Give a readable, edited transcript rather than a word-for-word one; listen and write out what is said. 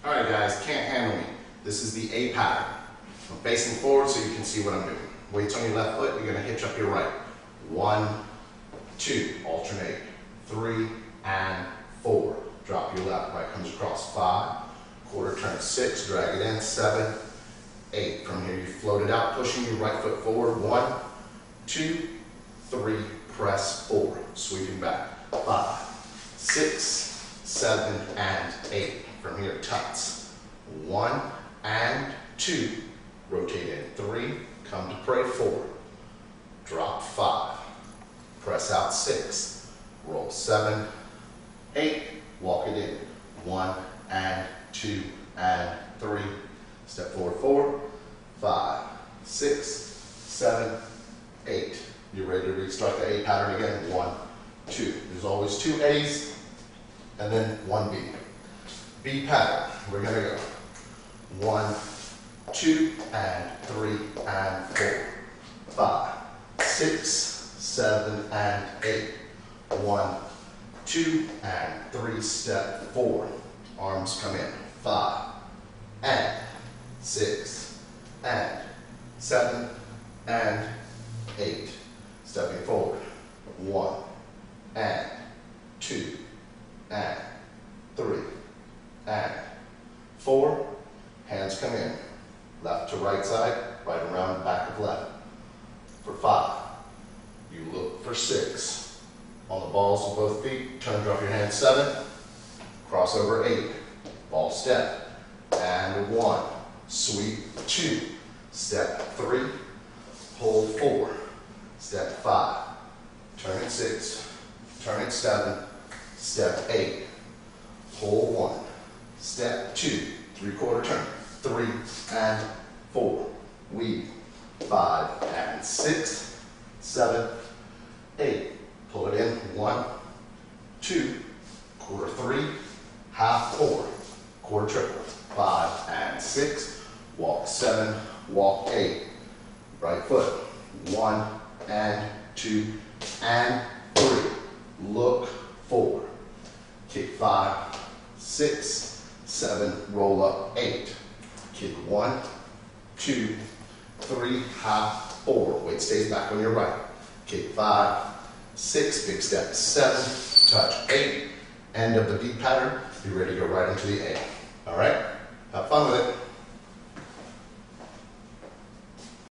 All right, guys, can't handle me. This is the A pattern. I'm facing forward so you can see what I'm doing. Weights on your left foot, you're gonna hitch up your right. 1, 2, alternate. 3 and 4. Drop your left, right comes across. 5, quarter turn. 6, drag it in. 7, 8. From here you float it out, pushing your right foot forward. 1, 2, 3, press 4. Sweeping back. 5, 6, 7 and 8. From here, tucks. 1 and 2. Rotate in. 3, come to pray. 4. Drop. 5. Press out. 6. Roll. 7, 8. Walk it in. 1 and 2 and 3. Step forward. 4, 5, 6, 7, 8. You're ready to restart the A pattern again. 1, 2. There's always 2 A's and then 1 B. B pattern. We're going to go 1, 2 and 3 and 4, 5, 6, 7 and 8. 1, 2 and 3. Step 4. Arms come in. 5 and 6 and 7 and 8. Stepping forward. 1 and 2 and 3 and 4. Hands come in. Left to right side, right around back of left. For 5, you look for 6. On the balls of both feet, turn, drop your hands. 7, cross over. 8, ball step, and 1, sweep. 2, step. 3, hold. 4, step. 5, turn it. 6, turn it. 7, step. 8, hold. 1, step. 2, 3/4 turn. 3 and 4, weave. 5 and 6, 7, 8. Pull it in. 1, 2, quarter. 3, half. 4, quarter triple. 5 and 6, walk. 7, walk. 8. Right foot. 1 and 2 and 3. Look. 4. Kick. 5, 6, 7. Roll up. 8. Kick. 1, 2, 3. Half. 4. Weight stays back on your right. Kick. 5, 6. Big step. 7. Touch. 8. End of the B pattern. You're ready to go right into the A. All right? Have fun with it.